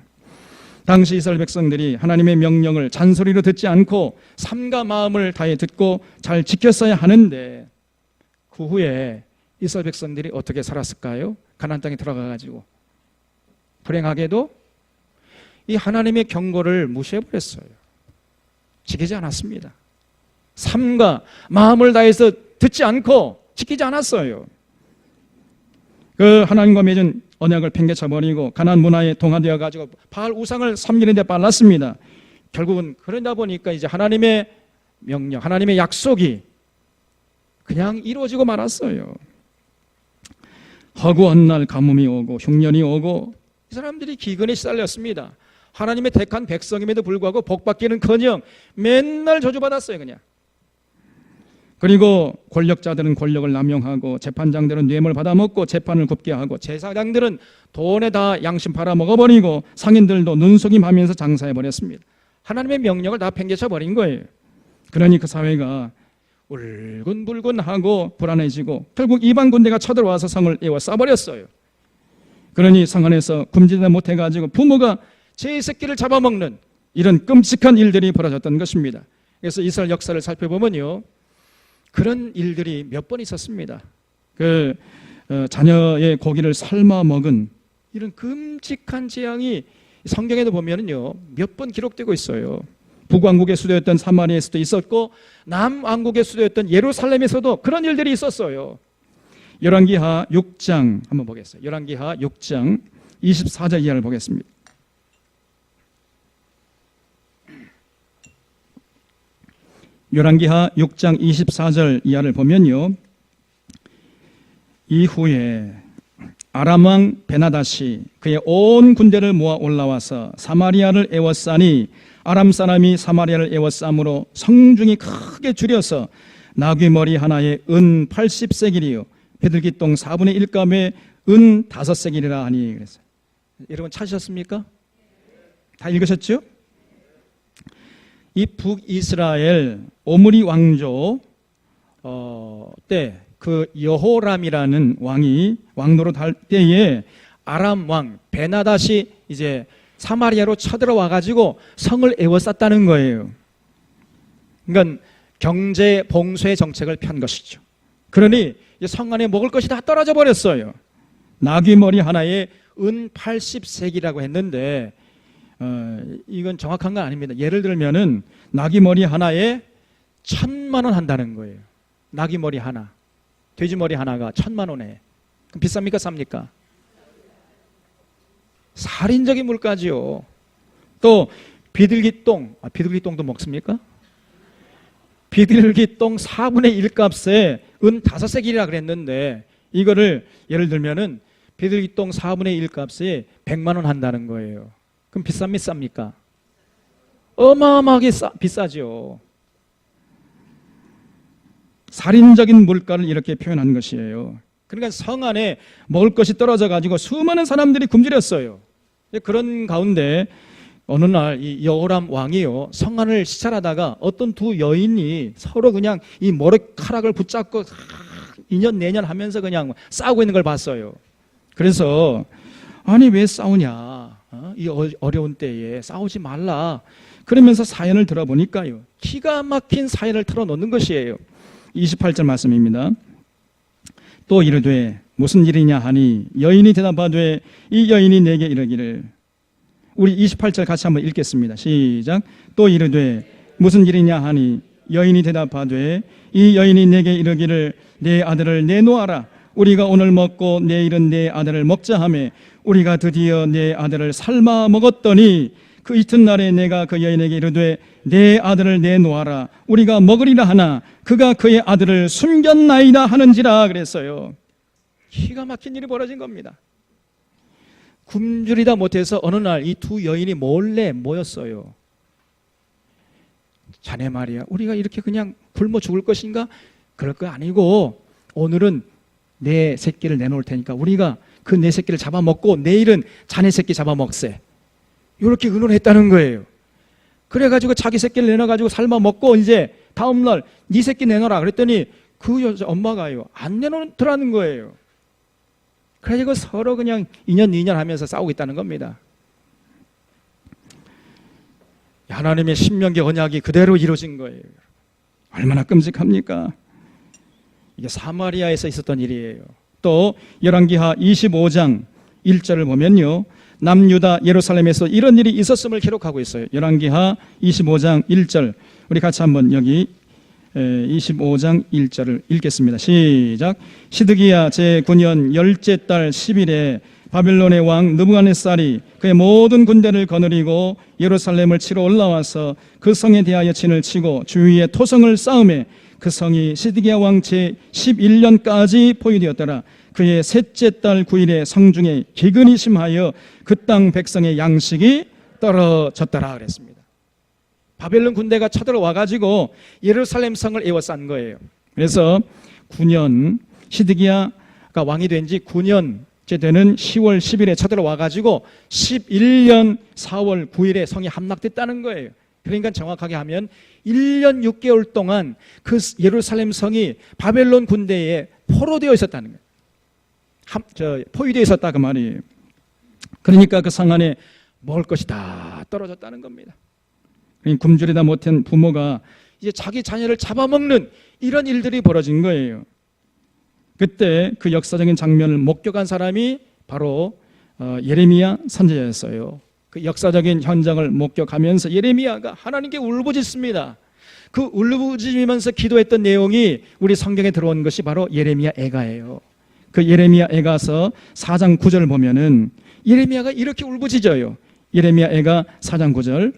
당시 이스라엘 백성들이 하나님의 명령을 잔소리로 듣지 않고 삶과 마음을 다해 듣고 잘 지켰어야 하는데, 그 후에 이스라엘 백성들이 어떻게 살았을까요? 가나안 땅에 들어가가지고 불행하게도 이 하나님의 경고를 무시해버렸어요. 지키지 않았습니다. 삶과 마음을 다해서 듣지 않고 지키지 않았어요. 그 하나님과 맺은 언약을 팽개쳐버리고 가나안 문화에 동화되어 가지고 바알 우상을 섬기는 데 빨랐습니다. 결국은 그러다 보니까 이제 하나님의 명령, 하나님의 약속이 그냥 이루어지고 말았어요. 허구한 날 가뭄이 오고 흉년이 오고 이 사람들이 기근에 시달렸습니다. 하나님의 택한 백성임에도 불구하고 복받기는커녕 맨날 저주받았어요, 그냥. 그리고 권력자들은 권력을 남용하고 재판장들은 뇌물 받아먹고 재판을 굽게 하고 제사장들은 돈에 다 양심 팔아먹어버리고 상인들도 눈속임하면서 장사해버렸습니다. 하나님의 명령을 다 팽개쳐버린 거예요. 그러니 그 사회가 울근불근하고 불안해지고 결국 이방 군대가 쳐들어와서 성을 에워싸버렸어요. 그러니 성 안에서 굶지도 못해가지고 부모가 제 새끼를 잡아먹는 이런 끔찍한 일들이 벌어졌던 것입니다. 그래서 이스라엘 역사를 살펴보면요, 그런 일들이 몇 번 있었습니다. 자녀의 고기를 삶아 먹은 이런 끔찍한 재앙이 성경에도 보면은요, 몇 번 기록되고 있어요. 북왕국의 수도였던 사마리아에서도 있었고 남왕국의 수도였던 예루살렘에서도 그런 일들이 있었어요. 열왕기하 6장 한번 보겠어요. 열왕기하 6장 24절 이하를 보겠습니다. 열왕기하 6장 24절 이하를 보면요, 이후에 아람 왕 베나다시 그의 온 군대를 모아 올라와서 사마리아를 에워싸니 아람 사람이 사마리아를 에워싸므로 성중이 크게 줄여서 나귀머리 하나에 은 80세길이요 배들기똥 4분의 1값에 은 5세길이라 하니. 그랬어요. 여러분 찾으셨습니까? 다 읽으셨죠? 이 북이스라엘 오므리 왕조 때 그 여호람이라는 왕이 왕노로 할 때에 아람 왕 베나다시 이제 사마리아로 쳐들어와 가지고 성을 에워쌌다는 거예요. 그러니까 경제 봉쇄 정책을 편 것이죠. 그러니 성 안에 먹을 것이 다 떨어져 버렸어요. 나귀머리 하나에 은 80세기라고 했는데 이건 정확한 건 아닙니다. 예를 들면은 나귀머리 하나에 1,000만 원 한다는 거예요. 나귀 머리 하나, 돼지 머리 하나가 1,000만 원에. 그럼 비쌉니까, 쌉니까? 살인적인 물가지요. 또 비둘기똥, 비둘기똥도 먹습니까? 비둘기똥 4분의 1 값에 은 5세겔이라 그랬는데, 이거를 예를 들면은 비둘기똥 4분의 1 값에 100만 원 한다는 거예요. 그럼 비쌉니까, 쌉니까? 어마어마하게 비싸죠. 살인적인 물가를 이렇게 표현한 것이에요. 그러니까 성 안에 먹을 것이 떨어져 가지고 수많은 사람들이 굶주렸어요. 그런 가운데 어느 날 이 여호람 왕이요, 성 안을 시찰하다가 어떤 두 여인이 서로 그냥 이 머리카락을 붙잡고 2년 내년 하면서 그냥 싸우고 있는 걸 봤어요. 그래서 아니 왜 싸우냐, 이 어려운 때에 싸우지 말라 그러면서 사연을 들어보니까요, 기가 막힌 사연을 털어놓는 것이에요. 28절 말씀입니다. 또 이르되 무슨 일이냐 하니 여인이 대답하되 이 여인이 내게 이르기를, 우리 28절 같이 한번 읽겠습니다. 시작. 또 이르되 무슨 일이냐 하니 여인이 대답하되 이 여인이 내게 이르기를 내 아들을 내놓아라. 우리가 오늘 먹고 내일은 내 아들을 먹자 하매 우리가 드디어 내 아들을 삶아 먹었더니 그 이튿날에 내가 그 여인에게 이르되 내 아들을 내놓아라. 우리가 먹으리라 하나 그가 그의 아들을 숨겼나이다 하는지라 그랬어요. 기가 막힌 일이 벌어진 겁니다. 굶주리다 못해서 어느 날 이 두 여인이 몰래 모였어요. 자네 말이야, 우리가 이렇게 그냥 굶어 죽을 것인가? 그럴 거 아니고 오늘은 내 새끼를 내놓을 테니까 우리가 그 내 새끼를 잡아먹고 내일은 자네 새끼 잡아먹세. 이렇게 의논했다는 거예요. 그래가지고 자기 새끼를 내놔가지고 삶아먹고 이제 다음날 네 새끼 내놔라 그랬더니 그 여자 엄마가요, 안 내놓더라는 거예요. 그래가지고 서로 그냥 2년 하면서 싸우고 있다는 겁니다. 하나님의 신명기 언약이 그대로 이루어진 거예요. 얼마나 끔찍합니까? 이게 사마리아에서 있었던 일이에요. 또 열왕기하 25장 1절을 보면요, 남유다 예루살렘에서 이런 일이 있었음을 기록하고 있어요. 열왕기하 25장 1절, 우리 같이 한번 여기 25장 1절을 읽겠습니다. 시작. 시드기야 제9년 10째 달 10일에 바빌론의 왕 느부갓네살이 그의 모든 군대를 거느리고 예루살렘을 치러 올라와서 그 성에 대하여 진을 치고 주위에 토성을 쌓음에 그 성이 시드기야 왕 제11년까지 포위되었더라. 그의 셋째 달 9일에 성중에 기근이 심하여 그 땅 백성의 양식이 떨어졌더라 그랬습니다. 바벨론 군대가 쳐들어와 가지고 예루살렘 성을 에워싼 거예요. 그래서 9년, 시드기야가 왕이 된 지 9년째 되는 10월 10일에 쳐들어와 가지고 11년 4월 9일에 성이 함락됐다는 거예요. 그러니까 정확하게 하면 1년 6개월 동안 그 예루살렘 성이 바벨론 군대에 포로되어 있었다는 거예요. 포위되어 있었다 그 말이에요. 그러니까 그 성 안에 먹을 것이 다 떨어졌다는 겁니다. 굶주리다 못한 부모가 이제 자기 자녀를 잡아먹는 이런 일들이 벌어진 거예요. 그때 그 역사적인 장면을 목격한 사람이 바로 예레미야 선지자였어요. 그 역사적인 현장을 목격하면서 예레미야가 하나님께 울부짖습니다. 그 울부짖으면서 기도했던 내용이 우리 성경에 들어온 것이 바로 예레미야 애가예요. 그 예레미야 애가서 4장 9절을 보면은 예레미야가 이렇게 울부짖어요. 예레미야 애가 4장 9절.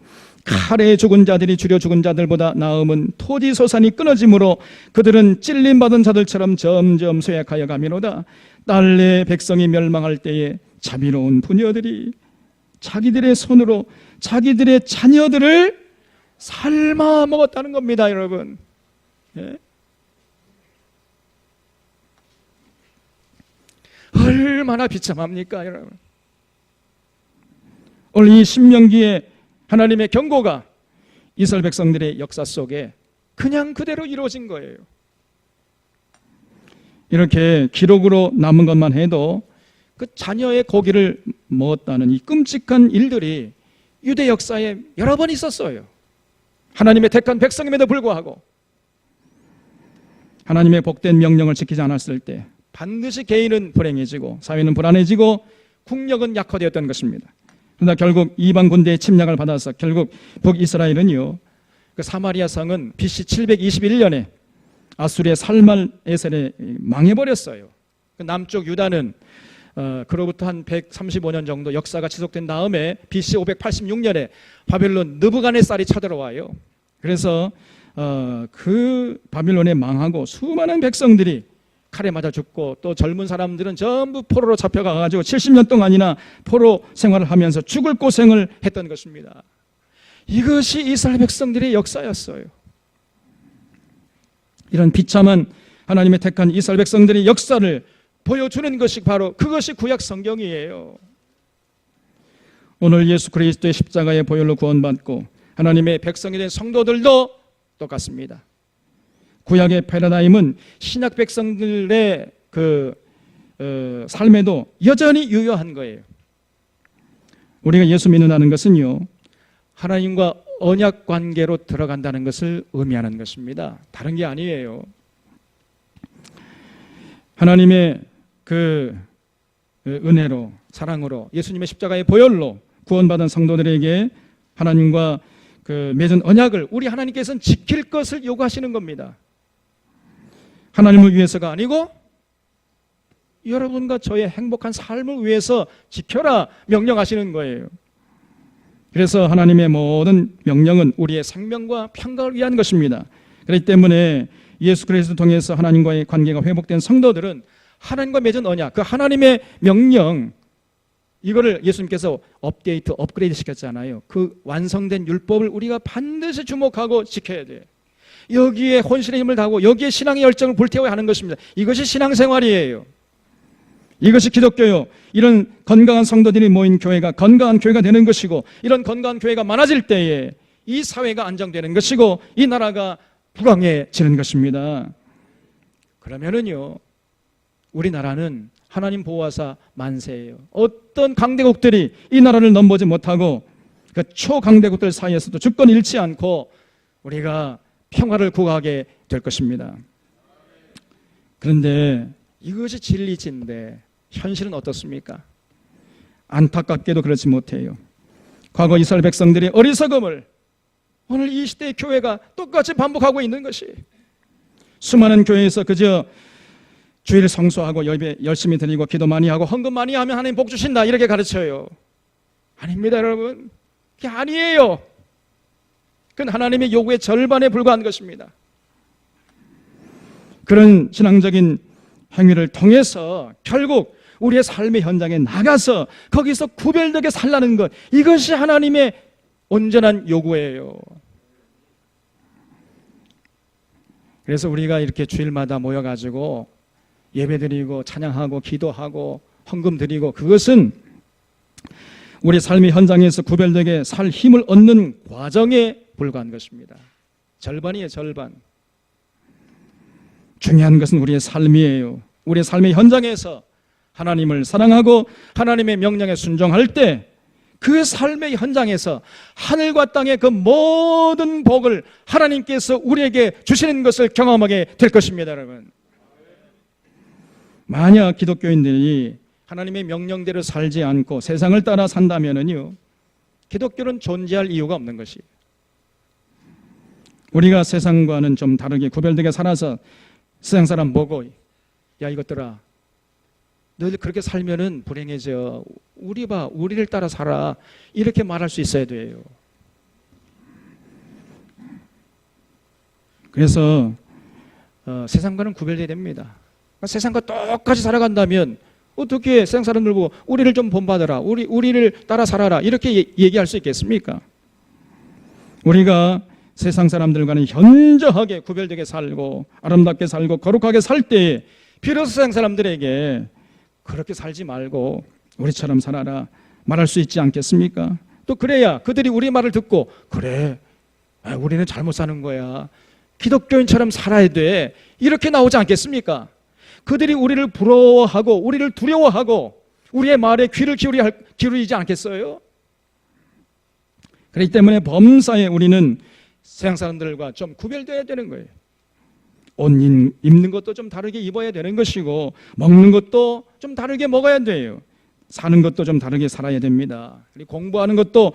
칼에 죽은 자들이 주려 죽은 자들보다 나음은 토지 소산이 끊어짐으로 그들은 찔림받은 자들처럼 점점 쇠약하여 가미로다. 딸내 백성이 멸망할 때에 자비로운 부녀들이 자기들의 손으로 자기들의 자녀들을 삶아 먹었다는 겁니다, 여러분. 예? 얼마나 비참합니까, 여러분. 오늘 이 신명기에 하나님의 경고가 이스라엘 백성들의 역사 속에 그냥 그대로 이루어진 거예요. 이렇게 기록으로 남은 것만 해도 그 자녀의 고기를 먹었다는 이 끔찍한 일들이 유대 역사에 여러 번 있었어요. 하나님의 택한 백성임에도 불구하고 하나님의 복된 명령을 지키지 않았을 때 반드시 개인은 불행해지고 사회는 불안해지고 국력은 약화되었던 것입니다. 그러나 결국 이방 군대의 침략을 받아서 결국 북이스라엘은요, 그 사마리아 성은 BC 721년에 아수리의 살말에셀에 망해버렸어요. 남쪽 유다는 그로부터 한 135년 정도 역사가 지속된 다음에 BC 586년에 바벨론 느부갓네살이 쳐들어와요. 그래서 그 바빌론에 망하고 수많은 백성들이 칼에 맞아 죽고, 또 젊은 사람들은 전부 포로로 잡혀가가지고 70년 동안이나 포로 생활을 하면서 죽을 고생을 했던 것입니다. 이것이 이스라엘 백성들의 역사였어요. 이런 비참한 하나님의 택한 이스라엘 백성들의 역사를 보여주는 것이 바로 그것이 구약 성경이에요. 오늘 예수 그리스도의 십자가의 보혈로 구원받고 하나님의 백성이 된 성도들도 똑같습니다. 구약의 패러다임은 신약 백성들의 삶에도 여전히 유효한 거예요. 우리가 예수 믿는다는 것은요, 하나님과 언약 관계로 들어간다는 것을 의미하는 것입니다. 다른 게 아니에요. 하나님의 그 은혜로, 사랑으로, 예수님의 십자가의 보혈로 구원받은 성도들에게 하나님과 맺은 언약을 우리 하나님께서는 지킬 것을 요구하시는 겁니다. 하나님을 위해서가 아니고 여러분과 저의 행복한 삶을 위해서 지켜라 명령하시는 거예요. 그래서 하나님의 모든 명령은 우리의 생명과 평강을 위한 것입니다. 그렇기 때문에 예수 그리스도를 통해서 하나님과의 관계가 회복된 성도들은 하나님과 맺은 언약, 그 하나님의 명령, 이거를 예수님께서 업그레이드 시켰잖아요. 그 완성된 율법을 우리가 반드시 주목하고 지켜야 돼요. 여기에 혼신의 힘을 다하고 여기에 신앙의 열정을 불태워야 하는 것입니다. 이것이 신앙생활이에요. 이것이 기독교요. 이런 건강한 성도들이 모인 교회가 건강한 교회가 되는 것이고, 이런 건강한 교회가 많아질 때에 이 사회가 안정되는 것이고 이 나라가 부강해지는 것입니다. 그러면은요, 우리나라는 하나님 보호하사 만세예요. 어떤 강대국들이 이 나라를 넘보지 못하고 그 초강대국들 사이에서도 주권을 잃지 않고 우리가 평화를 구가하게 될 것입니다. 그런데 이것이 진리인데 현실은 어떻습니까? 안타깝게도 그렇지 못해요. 과거 이스라엘 백성들의 어리석음을 오늘 이 시대의 교회가 똑같이 반복하고 있는 것이, 수많은 교회에서 그저 주일 성수하고 예배 열심히 드리고 기도 많이 하고 헌금 많이 하면 하나님 복 주신다 이렇게 가르쳐요. 아닙니다, 여러분. 그게 아니에요. 그건 하나님의 요구의 절반에 불과한 것입니다. 그런 신앙적인 행위를 통해서 결국 우리의 삶의 현장에 나가서 거기서 구별되게 살라는 것, 이것이 하나님의 온전한 요구예요. 그래서 우리가 이렇게 주일마다 모여가지고 예배드리고 찬양하고 기도하고 헌금 드리고, 그것은 우리 삶의 현장에서 구별되게 살 힘을 얻는 과정에 불과한 것입니다. 절반이에요, 절반. 중요한 것은 우리의 삶이에요. 우리의 삶의 현장에서 하나님을 사랑하고 하나님의 명령에 순종할 때 그 삶의 현장에서 하늘과 땅의 그 모든 복을 하나님께서 우리에게 주시는 것을 경험하게 될 것입니다, 여러분. 만약 기독교인들이 하나님의 명령대로 살지 않고 세상을 따라 산다면요, 기독교는 존재할 이유가 없는 것이에요. 우리가 세상과는 좀 다르게 구별되게 살아서 세상 사람 보고, 야 이것들아, 너희들 그렇게 살면은 불행해져. 우리 봐, 우리를 따라 살아. 이렇게 말할 수 있어야 돼요. 그래서 세상과는 구별돼야 됩니다. 세상과 똑같이 살아간다면 어떻게 세상 사람들 보고 우리를 좀 본받아라, 우리를 따라 살아라 이렇게 얘기할 수 있겠습니까? 우리가 세상 사람들과는 현저하게 구별되게 살고 아름답게 살고 거룩하게 살 때에 비로소 세상 사람들에게 그렇게 살지 말고 우리처럼 살아라 말할 수 있지 않겠습니까? 또 그래야 그들이 우리 말을 듣고, 그래, 우리는 잘못 사는 거야, 기독교인처럼 살아야 돼, 이렇게 나오지 않겠습니까? 그들이 우리를 부러워하고 우리를 두려워하고 우리의 말에 귀를 기울이지 않겠어요? 그렇기 때문에 범사에 우리는 세상 사람들과 좀 구별되어야 되는 거예요. 옷 입는 것도 좀 다르게 입어야 되는 것이고, 먹는 것도 좀 다르게 먹어야 돼요. 사는 것도 좀 다르게 살아야 됩니다. 그리고 공부하는 것도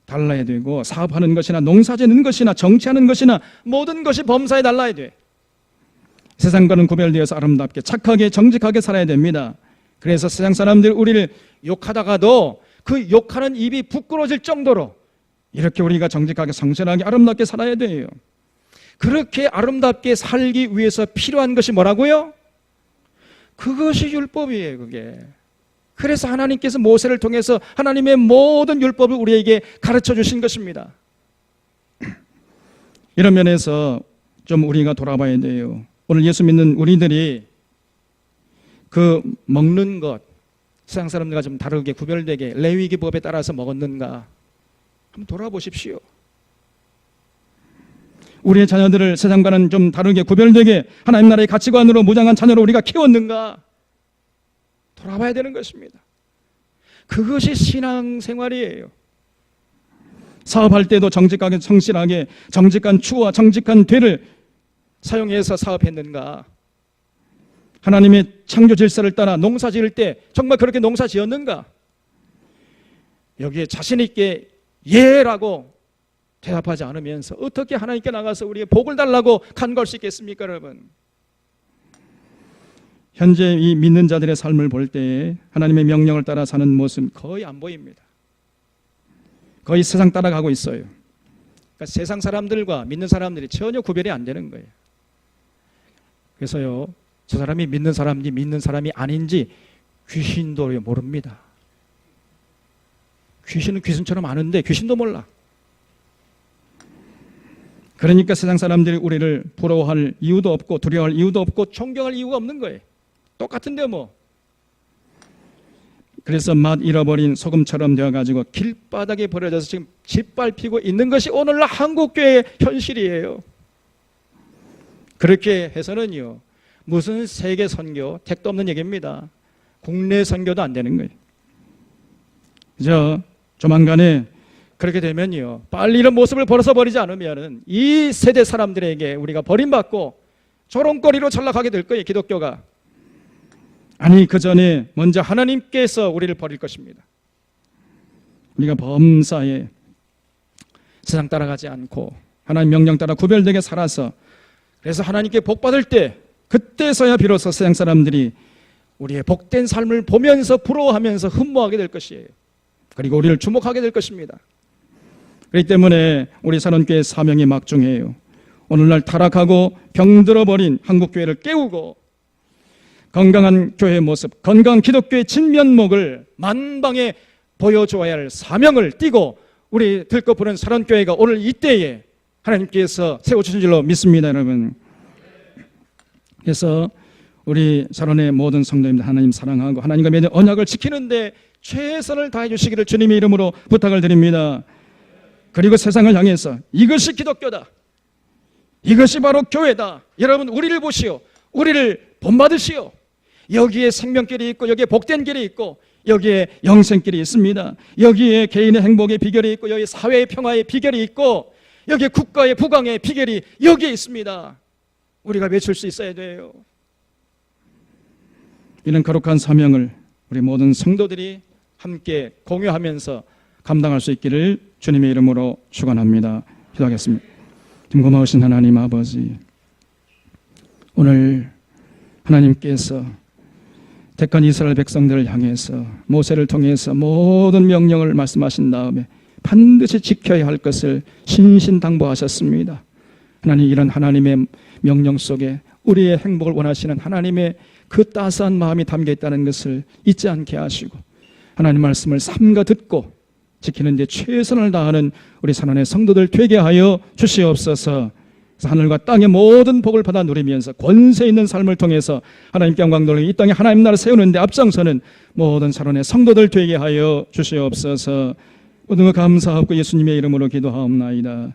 달라야 되고, 사업하는 것이나 농사짓는 것이나 정치하는 것이나 모든 것이 범사에 달라야 돼. 세상과는 구별되어서 아름답게 착하게 정직하게 살아야 됩니다. 그래서 세상 사람들이 우리를 욕하다가도 그 욕하는 입이 부끄러질 정도로 이렇게 우리가 정직하게 성실하게 아름답게 살아야 돼요. 그렇게 아름답게 살기 위해서 필요한 것이 뭐라고요? 그것이 율법이에요. 그게. 그래서 하나님께서 모세를 통해서 하나님의 모든 율법을 우리에게 가르쳐 주신 것입니다. 이런 면에서 좀 우리가 돌아봐야 돼요. 오늘 예수 믿는 우리들이 그 먹는 것, 세상 사람들과 좀 다르게 구별되게 레위기 법에 따라서 먹었는가 한번 돌아보십시오. 우리의 자녀들을 세상과는 좀 다르게 구별되게 하나님 나라의 가치관으로 무장한 자녀로 우리가 키웠는가 돌아봐야 되는 것입니다. 그것이 신앙생활이에요. 사업할 때도 정직하게 성실하게 정직한 추와 정직한 되를 사용해서 사업했는가? 하나님의 창조 질서를 따라 농사 지을 때 정말 그렇게 농사 지었는가? 여기에 자신 있게 예라고 대답하지 않으면서 어떻게 하나님께 나가서 우리의 복을 달라고 간구할 수 있겠습니까, 여러분? 현재 이 믿는 자들의 삶을 볼 때 하나님의 명령을 따라 사는 모습 거의 안 보입니다. 거의 세상 따라가고 있어요. 그러니까 세상 사람들과 믿는 사람들이 전혀 구별이 안 되는 거예요. 그래서요, 저 사람이 믿는 사람인지 믿는 사람이 아닌지 귀신도 모릅니다. 귀신은 귀신처럼 아는데 귀신도 몰라. 그러니까 세상 사람들이 우리를 부러워할 이유도 없고 두려워할 이유도 없고 존경할 이유가 없는 거예요. 똑같은데 뭐. 그래서 맛 잃어버린 소금처럼 되어가지고 길바닥에 버려져서 지금 짓밟히고 있는 것이 오늘날 한국교회의 현실이에요. 그렇게 해서는요, 무슨 세계 선교, 택도 없는 얘기입니다. 국내 선교도 안 되는 거예요. 그죠? 조만간에 그렇게 되면요, 빨리 이런 모습을 벗어버리지 않으면 이 세대 사람들에게 우리가 버림받고 조롱거리로 전락하게 될 거예요, 기독교가. 아니, 그 전에 먼저 하나님께서 우리를 버릴 것입니다. 우리가 범사에 세상 따라가지 않고 하나님 명령 따라 구별되게 살아서, 그래서 하나님께 복 받을 때 그때서야 비로소 세상 사람들이 우리의 복된 삶을 보면서 부러워하면서 흠모하게 될 것이에요. 그리고 우리를 주목하게 될 것입니다. 그렇기 때문에 우리 사론교회 사명이 막중해요. 오늘날 타락하고 병들어버린 한국교회를 깨우고 건강한 교회의 모습, 건강한 기독교의 진면목을 만방에 보여줘야 할 사명을 띠고 우리 들꺼부는 사론교회가 오늘 이때에 하나님께서 세워주신 줄로 믿습니다, 여러분. 그래서 우리 사론의 모든 성도님들 하나님 사랑하고 하나님과 맺은 언약을 지키는데 최선을 다해 주시기를 주님의 이름으로 부탁을 드립니다. 그리고 세상을 향해서 이것이 기독교다, 이것이 바로 교회다, 여러분 우리를 보시오, 우리를 본받으시오. 여기에 생명길이 있고 여기에 복된 길이 있고 여기에 영생길이 있습니다. 여기에 개인의 행복의 비결이 있고 여기에 사회의 평화의 비결이 있고 여기에 국가의 부강의 비결이 여기에 있습니다. 우리가 외칠 수 있어야 돼요. 이런 거룩한 사명을 우리 모든 성도들이 함께 공유하면서 감당할 수 있기를 주님의 이름으로 축원합니다. 기도하겠습니다. 고마우신 하나님 아버지, 오늘 하나님께서 택한 이스라엘 백성들을 향해서 모세를 통해서 모든 명령을 말씀하신 다음에 반드시 지켜야 할 것을 신신당부하셨습니다. 하나님, 이런 하나님의 명령 속에 우리의 행복을 원하시는 하나님의 그 따스한 마음이 담겨 있다는 것을 잊지 않게 하시고 하나님 말씀을 삼가 듣고 지키는 데 최선을 다하는 우리 산원의 성도들 되게 하여 주시옵소서. 하늘과 땅의 모든 복을 받아 누리면서 권세 있는 삶을 통해서 하나님께 영광 돌리고 이 땅에 하나님 나라를 세우는 데 앞장서는 모든 산원의 성도들 되게 하여 주시옵소서. 모든 것 감사하고 예수님의 이름으로 기도하옵나이다.